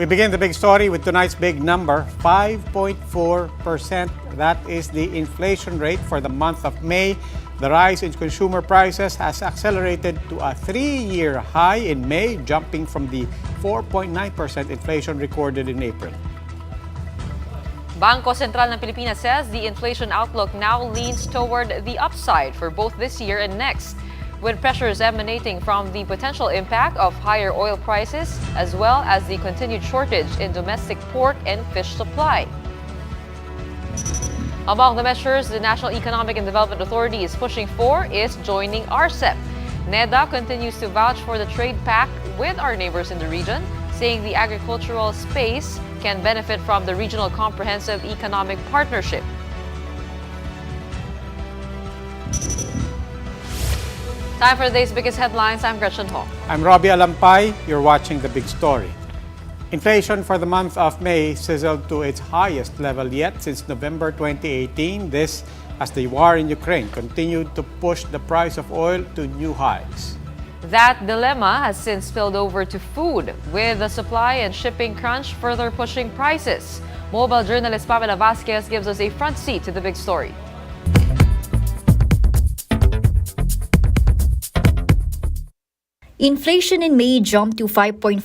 We begin the big story with tonight's big number, 5.4%. That is the inflation rate for the month of May. The rise in consumer prices has accelerated to a 3-year high in May, jumping from the 4.9% inflation recorded in April. Bangko Sentral ng Pilipinas says the inflation outlook now leans toward the upside for both this year and next, with pressures emanating from the potential impact of higher oil prices as well as the continued shortage in domestic pork and fish supply. Among the measures the National Economic and Development Authority is pushing for is joining RCEP. NEDA continues to vouch for the trade pact with our neighbors in the region, saying the agricultural space can benefit from the Regional Comprehensive Economic Partnership. Time for today's biggest headlines. I'm Gretchen Ho. I'm Robbie Alampay. You're watching The Big Story. Inflation for the month of May sizzled to its highest level yet since November 2018. This as the war in Ukraine continued to push the price of oil to new highs. That dilemma has since spilled over to food, with the supply and shipping crunch further pushing prices. Mobile journalist Pamela Vasquez gives us a front seat to the big story. Inflation in May jumped to 5.4%,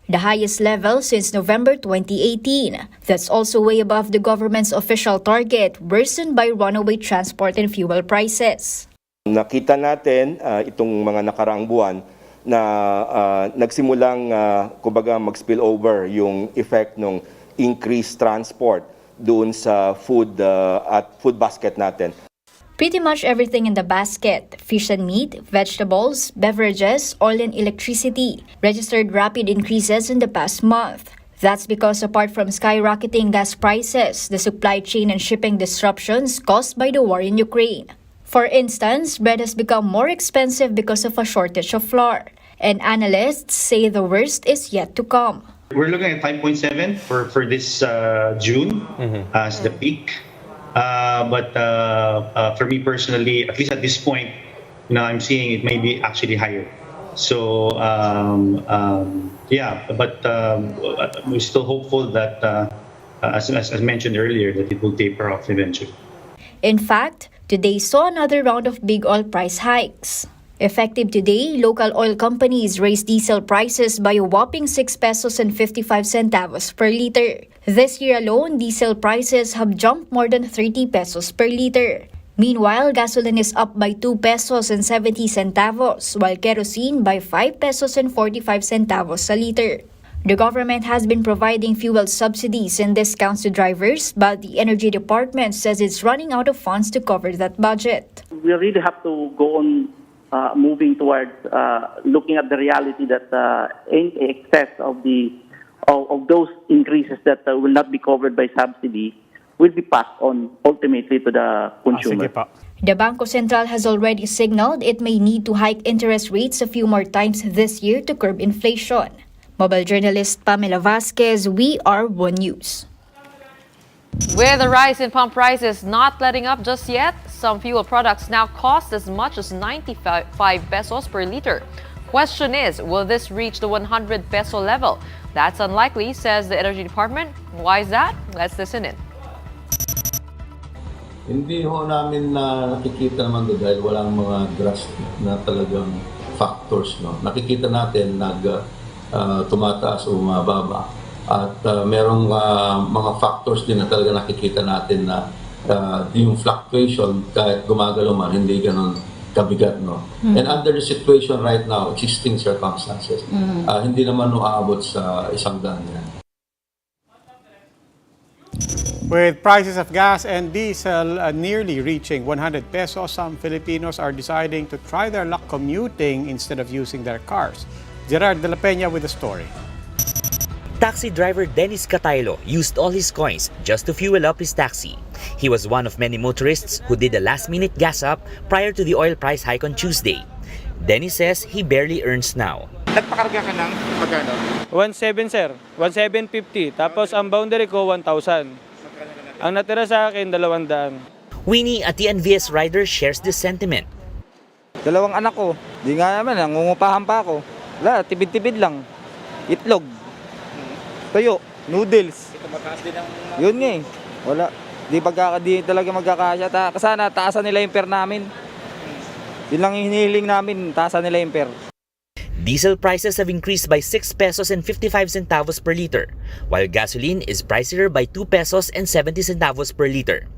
the highest level since November 2018. That's also way above the government's official target, worsened by runaway transport and fuel prices. Nakita natin itong mga nakaraang buwan na nagsimulang kumbaga mag-spill over yung effect ng increased transport doon sa food at food basket natin. Pretty much everything in the basket, fish and meat, vegetables, beverages, oil and electricity, registered rapid increases in the past month. That's because apart from skyrocketing gas prices, the supply chain and shipping disruptions caused by the war in Ukraine. For instance, bread has become more expensive because of a shortage of flour, and analysts say the worst is yet to come. We're looking at 5.7 for this June as the peak. But for me personally, at least at this point, I'm seeing it may be actually higher. So we're still hopeful that, as mentioned earlier, that it will taper off eventually. In fact, today saw another round of big oil price hikes. Effective today, local oil companies raised diesel prices by a whopping 6 pesos and 55 centavos per liter. This year alone, diesel prices have jumped more than 30 pesos per liter. Meanwhile, gasoline is up by 2 pesos and 70 centavos, while kerosene by 5 pesos and 45 centavos a liter. The government has been providing fuel subsidies and discounts to drivers, but the Energy Department says it's running out of funds to cover that budget. We really have to go on moving towards looking at the reality that any excess of those increases that will not be covered by subsidy will be passed on ultimately to the consumer. The Bangko Sentral has already signaled it may need to hike interest rates a few more times this year to curb inflation. Mobile journalist Pamela Vasquez, We Are One News. With the rise in pump prices not letting up just yet, some fuel products now cost as much as 95 pesos per liter. Question is, will this reach the 100 peso level? That's unlikely, says the Energy Department. Why is that? Let's listen in. Hindi ho namin nakikita naman doon dahil walang mga drastic na talagang factors. No? Nakikita natin tumataas o mababa. At merong mga factors din na talaga nakikita natin na yung fluctuation kahit gumagalaw man, hindi ganun kabigat. No? And under the situation right now, existing circumstances, hindi naman aabot sa 100 yan. With prices of gas and diesel nearly reaching 100 pesos, some Filipinos are deciding to try their luck commuting instead of using their cars. Gerard De La Peña with the story. Taxi driver Dennis Cataylo used all his coins just to fuel up his taxi. He was one of many motorists who did a last-minute gas up prior to the oil price hike on Tuesday. Dennis says he barely earns now. Nagpakarga ka ng magkano? 1,700 sir, 1,750. Tapos ang boundary ko 1,000. Ang natira sa akin 200. Winnie, a TNVS rider, shares this sentiment. 2 anak ko, di nga naman, nangungupahan pa ako. Wala, tibid-tibid lang. Itlog. Tuyo, noodles. Yun nga eh. Wala. Di talaga magkakasya. Sana taasan nila yung per namin. Yun lang yung hinihiling namin, taasan nila yung per. Diesel prices have increased by 6 pesos and 55 centavos per liter, while gasoline is pricier by 2 pesos and 70 centavos per liter.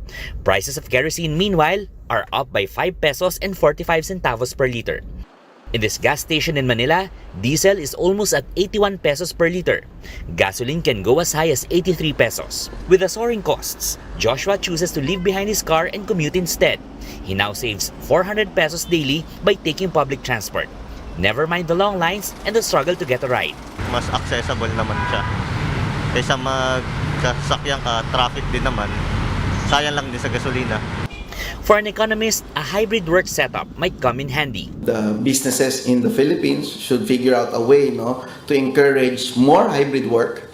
Prices of kerosene, meanwhile, are up by 5 pesos and 45 centavos per liter. In this gas station in Manila, diesel is almost at 81 pesos per liter. Gasoline can go as high as 83 pesos. With the soaring costs, Joshua chooses to leave behind his car and commute instead. He now saves 400 pesos daily by taking public transport. Never mind the long lines and the struggle to get a ride. Mas accessible naman siya. Kaysa magkasakyan ka, traffic din naman. Sayang lang din sa gasolina. For an economist, a hybrid work setup might come in handy. The businesses in the Philippines should figure out a way, to encourage more hybrid work,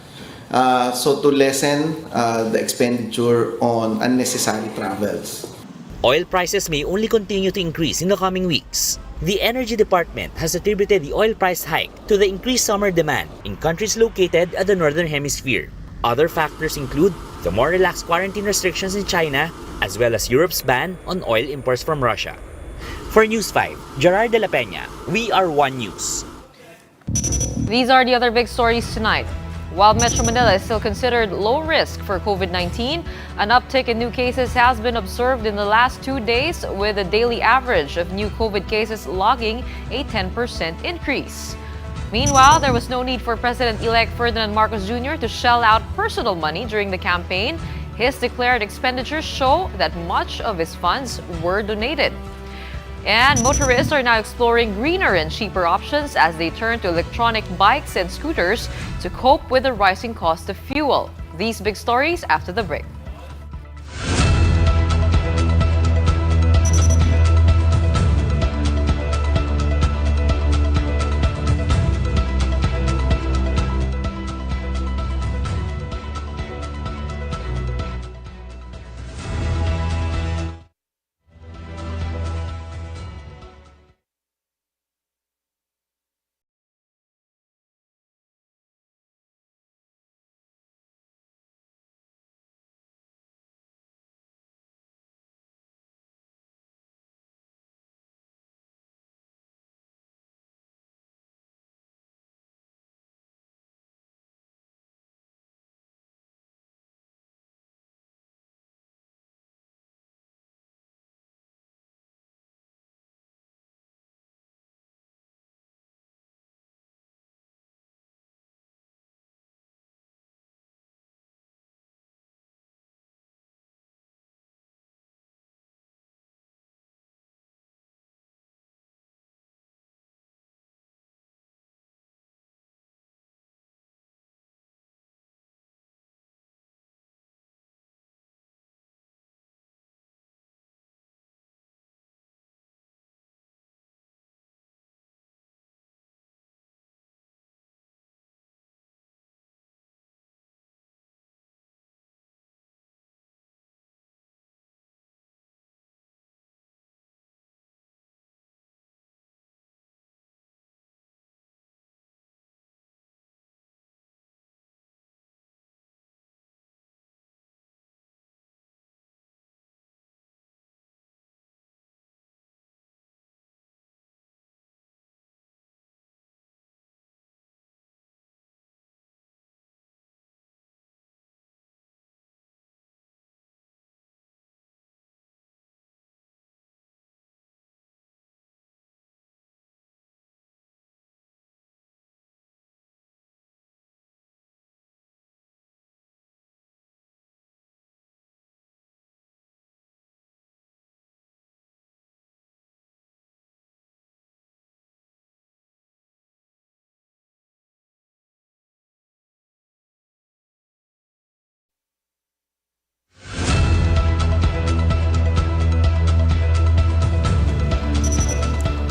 so to lessen the expenditure on unnecessary travels. Oil prices may only continue to increase in the coming weeks. The Energy Department has attributed the oil price hike to the increased summer demand in countries located at the Northern Hemisphere. Other factors include the more relaxed quarantine restrictions in China, as well as Europe's ban on oil imports from Russia. For News 5, Gerard de la Peña, We Are One News. These are the other big stories tonight. While Metro Manila is still considered low risk for COVID-19, an uptick in new cases has been observed in the last 2 days, with a daily average of new COVID cases logging a 10% increase. Meanwhile, there was no need for President-elect Ferdinand Marcos Jr. to shell out personal money during the campaign. His declared expenditures show that much of his funds were donated. And motorists are now exploring greener and cheaper options as they turn to electronic bikes and scooters to cope with the rising cost of fuel. These big stories after the break.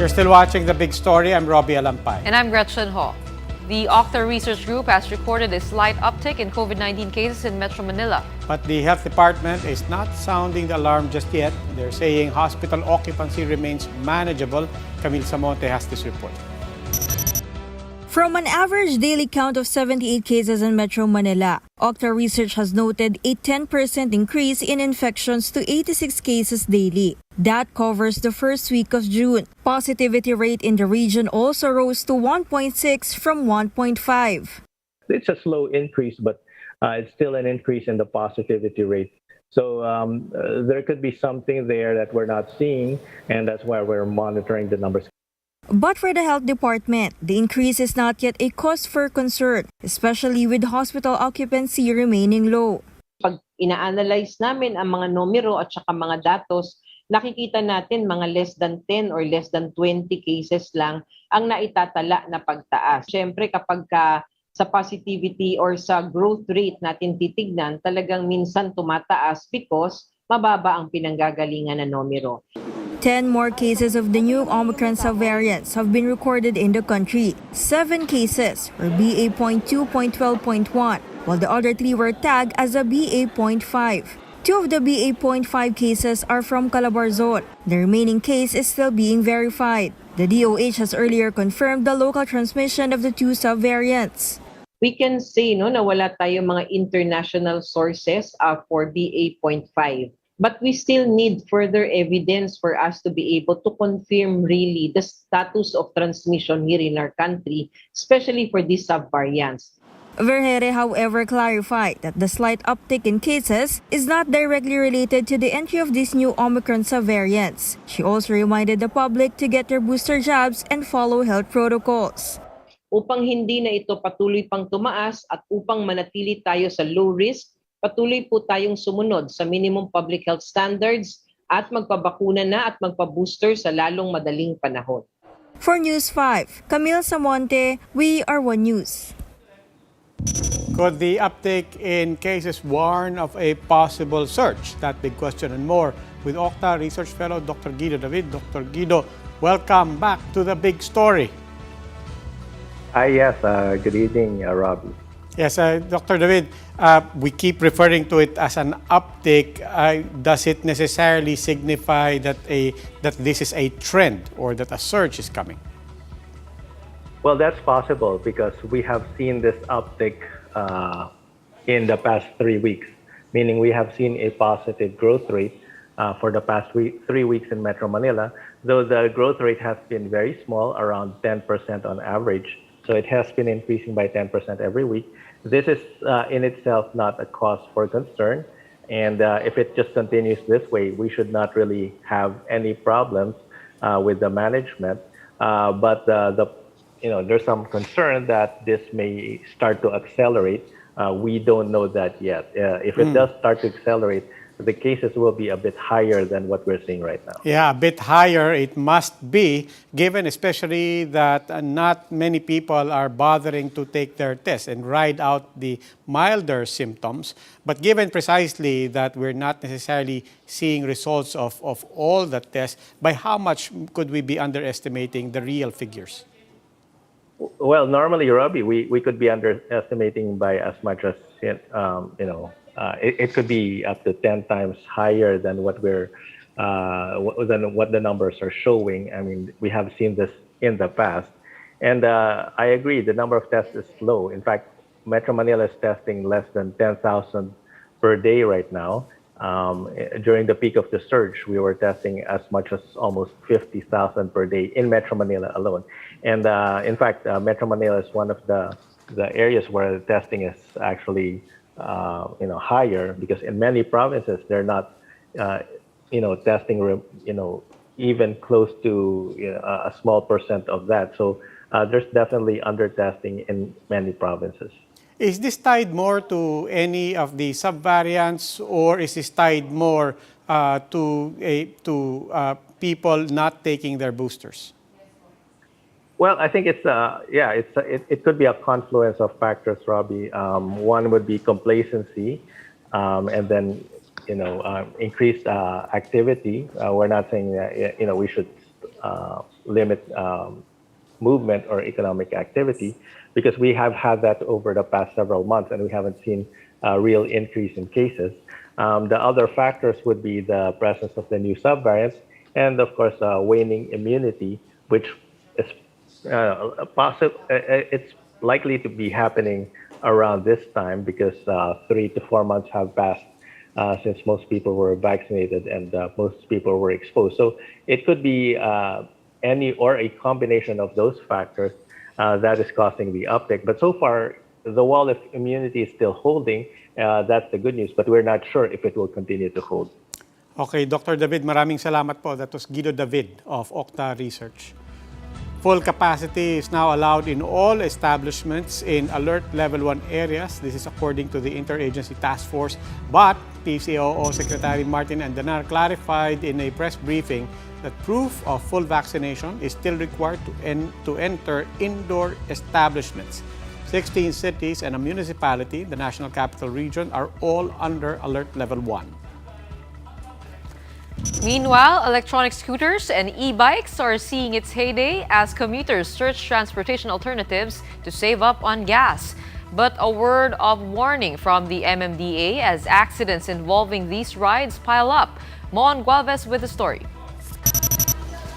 You're still watching The Big Story. I'm Robbie Alampay. And I'm Gretchen Ho. The Octa Research Group has recorded a slight uptick in COVID-19 cases in Metro Manila. But the health department is not sounding the alarm just yet. They're saying hospital occupancy remains manageable. Camille Samonte has this report. From an average daily count of 78 cases in Metro Manila, Okta Research has noted a 10% increase in infections to 86 cases daily. That covers the first week of June. Positivity rate in the region also rose to 1.6 from 1.5. It's a slow increase, but it's still an increase in the positivity rate. So there could be something there that we're not seeing, and that's why we're monitoring the numbers. But for the health department, the increase is not yet a cause for concern, especially with hospital occupancy remaining low. Pag ina-analyze namin ang mga numero at saka mga datos, nakikita natin mga less than 10 or less than 20 cases lang ang naitatala na pagtaas. Siyempre kapag sa positivity or sa growth rate natin titignan, talagang minsan tumataas because mababa ang pinanggagalingan na numero. 10 more cases of the new Omicron subvariants have been recorded in the country. 7 cases were BA.2.12.1, while the other 3 were tagged as a BA.5. 2 of the BA.5 cases are from Calabarzon. The remaining case is still being verified. The DOH has earlier confirmed the local transmission of the 2 subvariants. We can say na wala tayong mga international sources for BA.5. But we still need further evidence for us to be able to confirm really the status of transmission here in our country, especially for these subvariants. Vergeire, however, clarified that the slight uptick in cases is not directly related to the entry of these new Omicron subvariants. She also reminded the public to get their booster jabs and follow health protocols. Upang hindi na ito patuloy pang tumaas at upang manatili tayo sa low risk, patuloy po tayong sumunod sa minimum public health standards at magpabakuna na at magpabooster sa lalong madaling panahon. For News 5, Camille Samonte, We Are One News. Could the uptick in cases warn of a possible surge? That big question and more with Okta Research Fellow Dr. Guido David. Dr. Guido, welcome back to the big story. Yes, good evening, Robbie. Yes, Dr. David, we keep referring to it as an uptick. Does it necessarily signify that this is a trend or that a surge is coming? Well, that's possible because we have seen this uptick in the past 3 weeks, meaning we have seen a positive growth rate for the past 3 weeks in Metro Manila, though the growth rate has been very small, around 10% on average. So it has been increasing by 10% every week. This is in itself not a cause for concern. And if it just continues this way, we should not really have any problems with the management. But there's some concern that this may start to accelerate. We don't know that yet. If it does start to accelerate, the cases will be a bit higher than what we're seeing right now. Yeah, a bit higher it must be, given especially that not many people are bothering to take their test and ride out the milder symptoms. But given precisely that we're not necessarily seeing results of all the tests, by how much could we be underestimating the real figures? Well, normally, Robbie, we could be underestimating by as much as it could be up to 10 times higher than what the numbers are showing. I mean, we have seen this in the past, and I agree. The number of tests is low. In fact, Metro Manila is testing less than 10,000 per day right now. During the peak of the surge, we were testing as much as almost 50,000 per day in Metro Manila alone. And in fact, Metro Manila is one of the areas where the testing is actually higher, because in many provinces they're not testing even close to a small percent of that. So there's definitely under testing in many provinces. Is this tied more to any of the subvariants, or is this tied more to people not taking their boosters? Well, I think it could be a confluence of factors, Robbie. One would be complacency, and then increased activity. We're not saying that we should limit movement or economic activity, because we have had that over the past several months and we haven't seen a real increase in cases. The other factors would be the presence of the new subvariants and, of course, waning immunity, which is It's likely to be happening around this time because 3 to 4 months have passed since most people were vaccinated and most people were exposed. So it could be any or a combination of those factors that is causing the uptick. But so far, the wall of immunity is still holding. That's the good news, but we're not sure if it will continue to hold. Okay, Dr. David, maraming salamat po. That was Guido David of Okta Research. Full capacity is now allowed in all establishments in Alert Level 1 areas. This is according to the Interagency Task Force. But PCOO Secretary Martin Andanar clarified in a press briefing that proof of full vaccination is still required to enter indoor establishments. 16 cities and a municipality, the National Capital Region, are all under Alert Level 1. Meanwhile, electronic scooters and e-bikes are seeing its heyday as commuters search transportation alternatives to save up on gas. But a word of warning from the MMDA as accidents involving these rides pile up. Mon Gualvez with the story.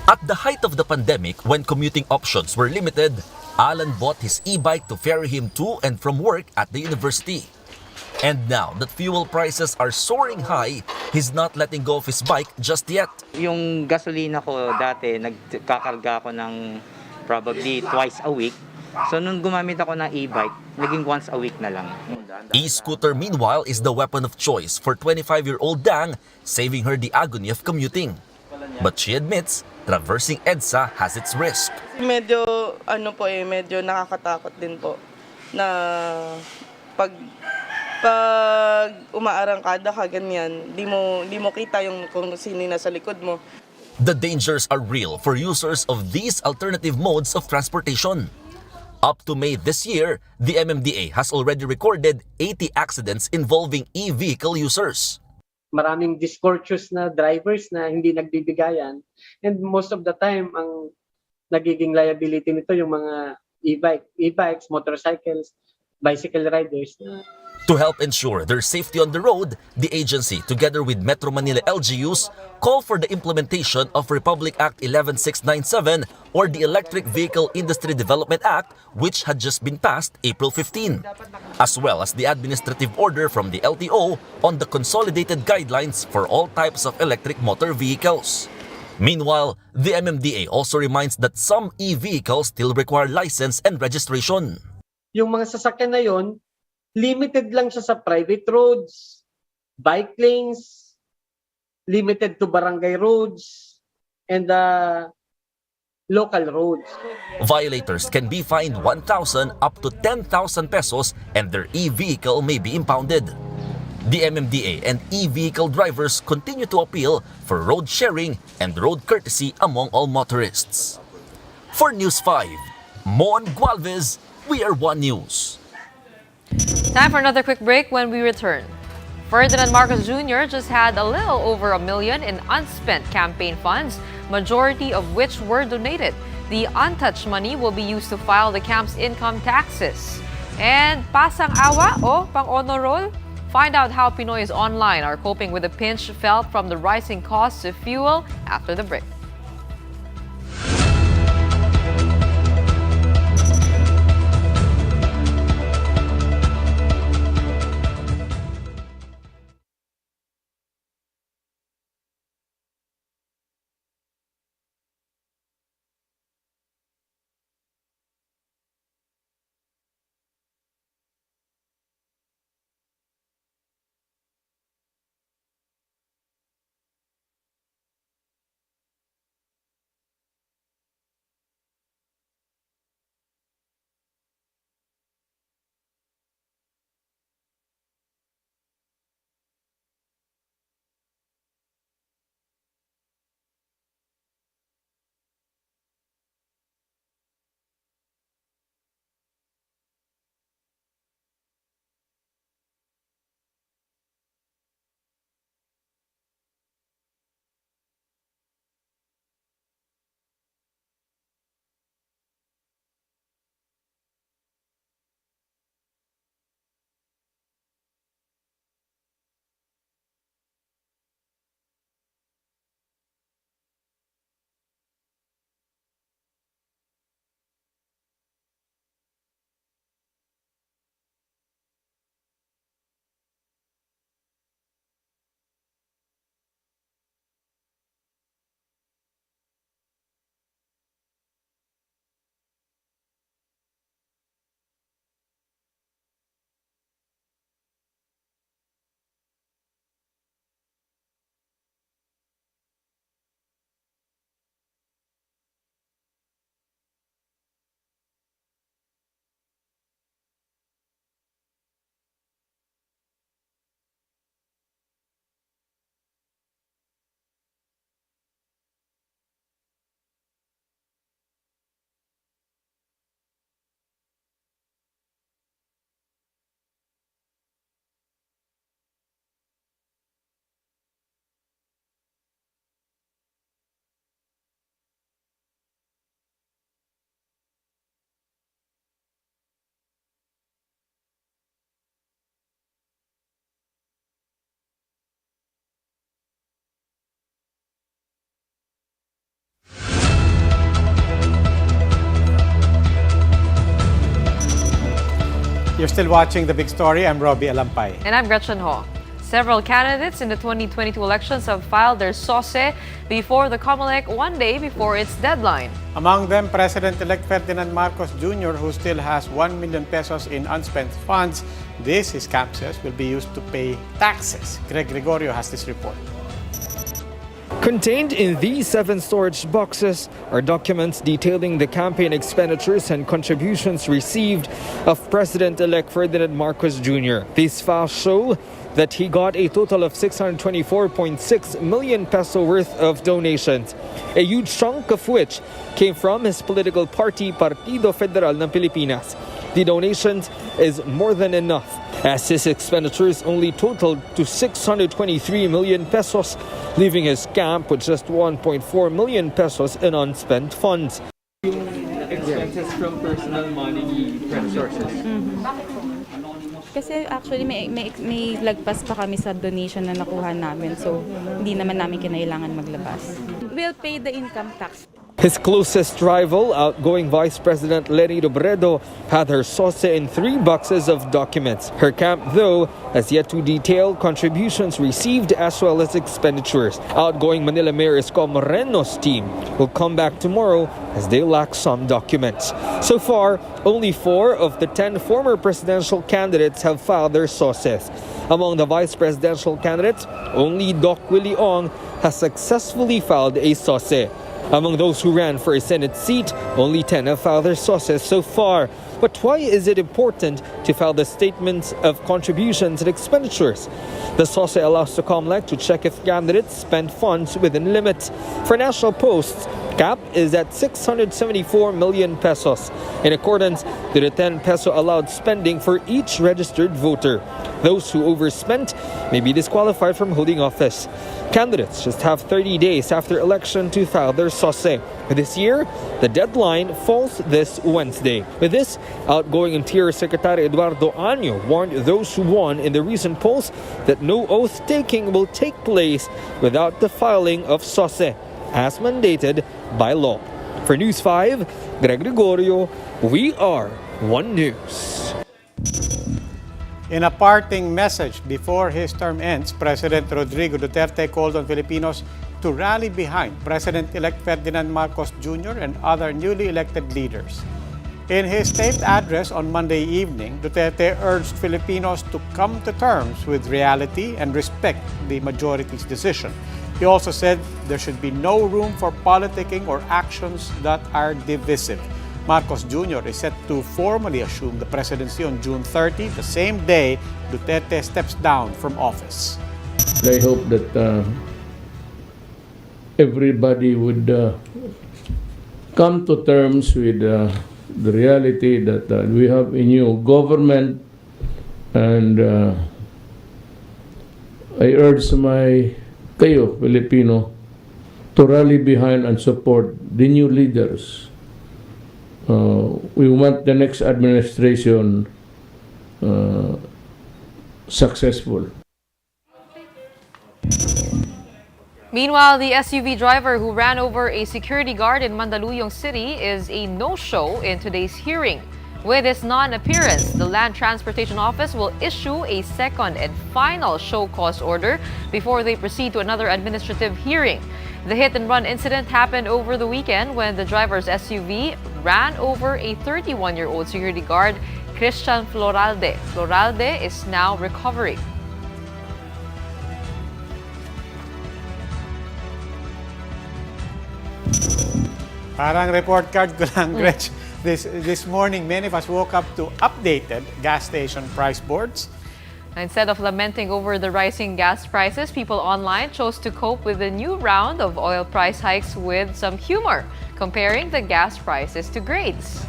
At the height of the pandemic, when commuting options were limited, Alan bought his e-bike to ferry him to and from work at the university. And now that fuel prices are soaring high, he's not letting go of his bike just yet. Yung gasolina ko dati, nagkakarga ako ng probably twice a week. So nung gumamit ako ng e-bike, naging once a week na lang. E-scooter meanwhile is the weapon of choice for 25-year-old Dang, saving her the agony of commuting. But she admits, traversing EDSA has its risk. Medyo medyo nakakatakot din po na pag umaarangkada ka ganyan, di mo kita yung kung sino nasa likod mo. The dangers are real for users of these alternative modes of transportation. Up to May this year, the MMDA has already recorded 80 accidents involving e-vehicle users. Maraming discourteous na drivers na hindi nagbibigayan, and most of the time ang nagiging liability nito yung mga e-bikes, motorcycles, bicycle riders. To help ensure their safety on the road, the agency, together with Metro Manila LGUs, call for the implementation of Republic Act 11697 or the Electric Vehicle Industry Development Act, which had just been passed April 15, as well as the administrative order from the LTO on the consolidated guidelines for all types of electric motor vehicles. Meanwhile, the MMDA also reminds that some e-vehicles still require license and registration. Yung mga sasakyan na yon, limited lang siya sa private roads, bike lanes, limited to barangay roads, and local roads. Violators can be fined 1,000 up to 10,000 pesos and their e-vehicle may be impounded. The MMDA and e-vehicle drivers continue to appeal for road sharing and road courtesy among all motorists. For News 5, Mon Gualvez, we are One News. Time for another quick break. When we return, Ferdinand Marcos Jr. just had a little over $1 million in unspent campaign funds, majority of which were donated. The untouched money will be used to file the camp's income taxes. And pasang awa o pang-honor roll? Find out how Pinoys online are coping with the pinch felt from the rising costs of fuel after the break. You're still watching The Big Story. I'm Robbie Alampay. And I'm Gretchen Ho. Several candidates in the 2022 elections have filed their SOSE before the COMELEC one day before its deadline. Among them, President-elect Ferdinand Marcos Jr., who still has 1 million pesos in unspent funds. This, his camp says, will be used to pay taxes. Greg Gregorio has this report. Contained in these 7 storage boxes are documents detailing the campaign expenditures and contributions received of President-elect Ferdinand Marcos Jr. These files show that he got a total of 624.6 million peso worth of donations, a huge chunk of which came from his political party, Partido Federal ng Pilipinas. The donations is more than enough, as his expenditures only totaled to 623 million pesos, leaving his camp with just 1.4 million pesos in unspent funds. Expenses from personal money sources. Kasi actually may lagpas pa kami sa donation na nakuha namin, so hindi naman namin kinailangan maglabas. We'll pay the income tax. His closest rival, outgoing Vice President Leni Robredo, had her SOSE in 3 boxes of documents. Her camp, though, has yet to detail contributions received as well as expenditures. Outgoing Manila Mayor Isko Moreno's team will come back tomorrow as they lack some documents. So far, only 4 of the 10 former presidential candidates have filed their SOSEs. Among the vice presidential candidates, only Doc Willie Ong has successfully filed a SOSE. Among those who ran for a Senate seat, only 10 have filed their SOSEs so far. But why is it important to file the statements of contributions and expenditures? The SOSE allows the COMELEC to check if candidates spend funds within limits. For national posts, cap is at 674 million pesos, in accordance to the 10 peso allowed spending for each registered voter. Those who overspent may be disqualified from holding office. Candidates just have 30 days after election to file their SOSE. This year, the deadline falls this Wednesday. With this, outgoing Interior Secretary Eduardo Año warned those who won in the recent polls that no oath-taking will take place without the filing of SOSE, as mandated by law. For News 5, Greg Gregorio, we are One News. In a parting message before his term ends, President Rodrigo Duterte called on Filipinos to rally behind President-elect Ferdinand Marcos Jr. and other newly elected leaders. In his taped address on Monday evening, Duterte urged Filipinos to come to terms with reality and respect the majority's decision. He also said there should be no room for politicking or actions that are divisive. Marcos Jr. is set to formally assume the presidency on June 30, the same day Duterte steps down from office. I hope that everybody would come to terms with the reality that we have a new government, and I urge kayo, Filipino, to rally behind and support the new leaders. We want the next administration successful. Meanwhile, the SUV driver who ran over a security guard in Mandaluyong City is a no-show in today's hearing. With his non-appearance, the Land Transportation Office will issue a second and final show cause order before they proceed to another administrative hearing. The hit-and-run incident happened over the weekend when the driver's SUV ran over a 31-year-old security guard, Christian Floralde. Floralde is now recovering. Parang report card ko lang, Gretch. This morning, many of us woke up to updated gas station price boards. Instead of lamenting over the rising gas prices, people online chose to cope with the new round of oil price hikes with some humor, comparing the gas prices to grades.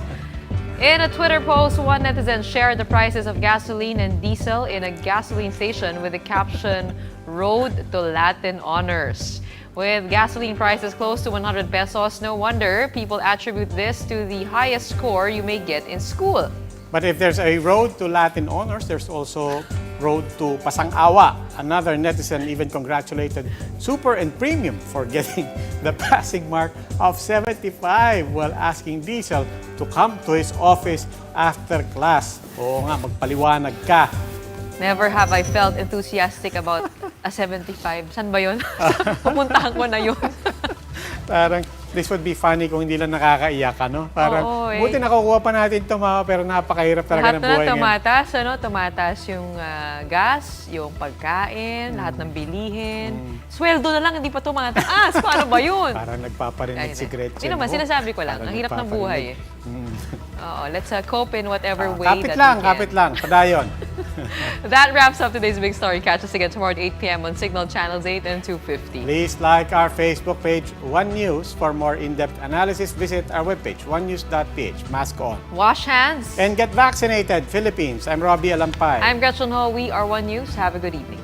In a Twitter post, one netizen shared the prices of gasoline and diesel in a gasoline station with the caption, "Road to Latin Honors." With gasoline prices close to 100 pesos, no wonder people attribute this to the highest score you may get in school. But if there's a road to Latin honors, there's also road to Pasang-awa. Another netizen even congratulated Super and Premium for getting the passing mark of 75 while asking Diesel to come to his office after class. Oo nga, magpaliwanag ka. Never have I felt enthusiastic about a 75. San ba yun? Pupuntahan ko na yun. Parang, this would be funny kung hindi lang nakakaiyak, ano? Parang, Oo, eh. buti nakukuha pa natin tumawa, pero napakahirap talaga ng buhay Lahat na ngayon. tumataas, ano? Tumataas yung gas, yung pagkain, lahat ng bilihin. Sweldo na lang, hindi pa tumataas. Paano ba yun? Parang nagpaparinig si Gretchen. Hindi naman, oh. sinasabi ko lang. Parang Ang hirap ng buhay. Oo, let's cope in whatever way Kapit that lang, we can. kapit lang. Padayon. That wraps up today's big story. Catch us again tomorrow at 8 p.m. on Signal Channels 8 and 250. Please like our Facebook page, One News. For more in-depth analysis, visit our webpage, onenews.ph. Mask on. Wash hands. And get vaccinated, Philippines. I'm Robbie Alampay. I'm Gretchen Ho. We are One News. Have a good evening.